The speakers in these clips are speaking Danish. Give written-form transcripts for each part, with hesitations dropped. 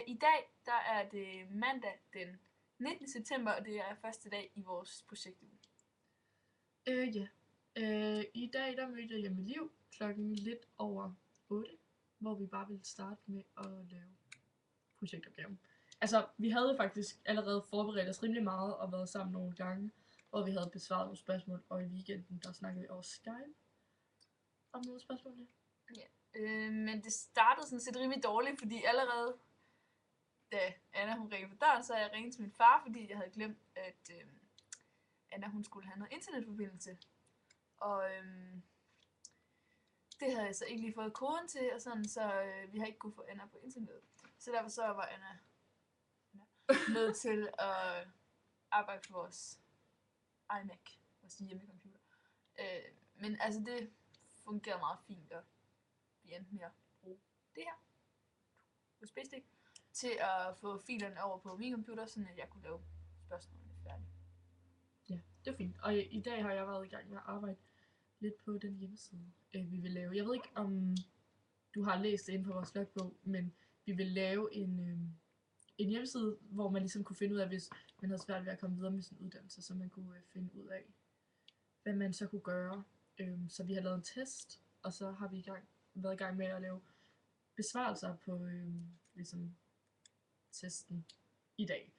I dag, der er det mandag den 19. september, og det er første dag i vores projektuge. Ja. I dag der mødte jeg med Liv klokken lidt over 8, hvor vi bare ville starte med at lave projektopgaven. Altså, vi havde faktisk allerede forberedt os rimelig meget og været sammen nogle gange, hvor vi havde besvaret nogle spørgsmål, og i weekenden der snakkede vi over Skype om nogle spørgsmål. Men det startede sådan set rimelig dårligt, fordi allerede da Anna hun ringede på døren, så jeg ringet til min far, fordi jeg havde glemt, at Anna hun skulle have noget internetforbindelse. Og det havde jeg så ikke lige fået koden til, og sådan, så vi har ikke kunne få Anna på internet. Så derfor så var Anna nødt til at arbejde på vores iMac, vores hjemmecomputer. Men altså det fungerede meget fint, og vi endte med at bruge det her USB-stik til at få filerne over på min computer, så jeg kunne lave spørgsmålene færdige. Ja, det var fint. Og i dag har jeg været i gang med at arbejde lidt på den hjemmeside, vi vil lave. Jeg ved ikke, om du har læst det inde på vores logbog, men vi vil lave en hjemmeside, hvor man ligesom kunne finde ud af, hvis man havde svært ved at komme videre med sin uddannelse, så man kunne finde ud af, hvad man så kunne gøre. Så vi har lavet en test, og så har vi været i gang med at lave besvarelser på ligesom testen i dag.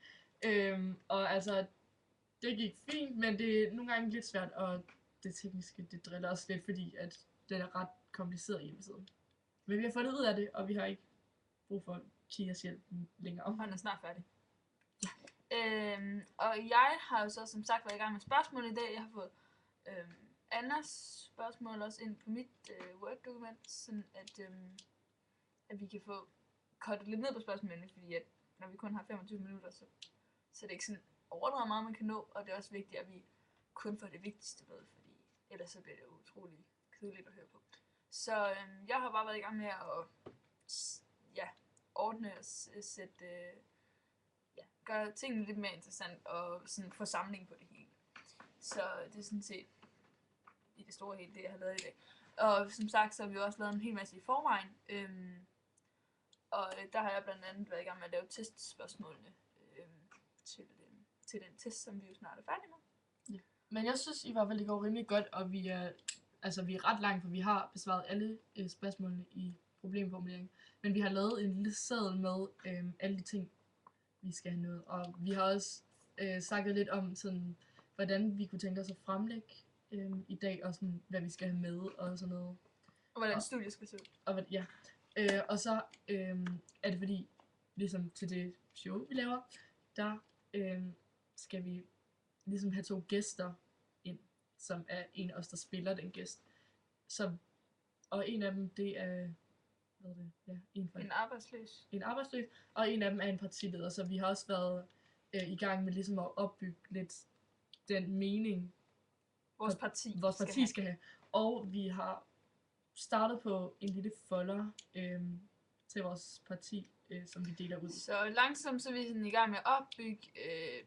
Og altså, det gik fint, men det er nogle gange lidt svært, og det tekniske, det driller os lidt, fordi at den er ret kompliceret hjemmesiden. Men vi har fundet ud af det, og vi har ikke brug for Kias hjælp længere. Og han er snart færdig. Ja. Og jeg har jo så som sagt været i gang med spørgsmål i dag. Jeg har fået Annas spørgsmål også ind på mit Word-dokument, sådan at vi kan få kortet lidt ned på spørgsmålene, fordi at når vi kun har 25 minutter, så er det ikke sådan overdrevet meget, man kan nå, og det er også vigtigt, at vi kun får det vigtigste med, fordi ellers så bliver det utrolig kedeligt at høre på. Så jeg har bare været i gang med at ordne og gøre tingene lidt mere interessant og sådan få samling på det hele. Så det er sådan set i det store hele det, jeg har lavet i dag. Og som sagt, så har vi også lavet en hel masse i forvejen. Og der har jeg blandt andet været i gang med at lave testspørgsmålene til den test, som vi jo snart er færdige med. Ja. Men jeg synes i hvert fald, det går rimelig godt, og vi er ret langt, for vi har besvaret alle spørgsmålene i problemformuleringen. Men vi har lavet en lille seddel med alle de ting, vi skal have nået. Og vi har også snakket lidt om, sådan, hvordan vi kunne tænke os at fremlægge i dag, og sådan, hvad vi skal have med, og sådan noget. Og hvordan studiet skal se ud. Og, ja. Og så er det fordi, ligesom til det show, vi laver, der skal vi ligesom have 2 gæster ind, som er en af os, der spiller den gæst. Og en af dem, det er en arbejdsløs. En arbejdsløs, og en af dem er en partileder, så vi har også været i gang med ligesom at opbygge lidt den mening, vores parti skal have. Og vi har startet på en lille folder til vores parti, som vi deler ud. Så langsomt så er vi sådan i gang med at opbygge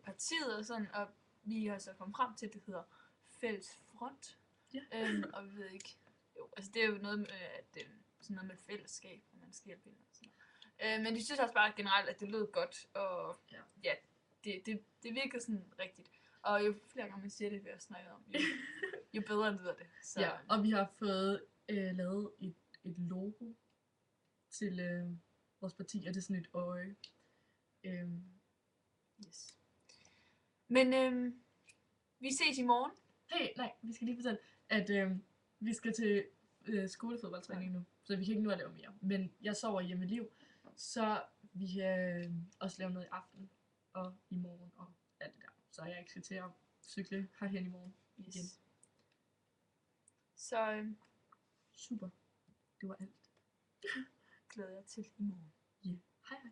partiet og sådan, og vi har så kommet frem til, at det hedder Fælles Front. Ja. Og vi ved ikke, altså det er jo noget med, sådan noget med fællesskab, og man skal hjælpe hinanden og sådan noget. Men de synes også bare generelt, at det lød godt, og ja det virker sådan rigtigt. Og jo flere gange man siger det, vi har snakket om, jo bedre lyder det. Så. Ja, og vi har fået lavet et logo til vores parti, og det er sådan et øje. Yes. Men vi ses i morgen. Hey, nej, vi skal lige fortælle, at vi skal til skolefodboldtræning nu, så vi kan ikke nu at lave mere. Men jeg sover hjemme med Liv, så vi kan også lave noget i aften og i morgen og alt det der. Så jeg ikke skal til at cykle herhen i morgen igen. Så super. Det var alt. Glæder jeg til i morgen. Ja. Hej hej.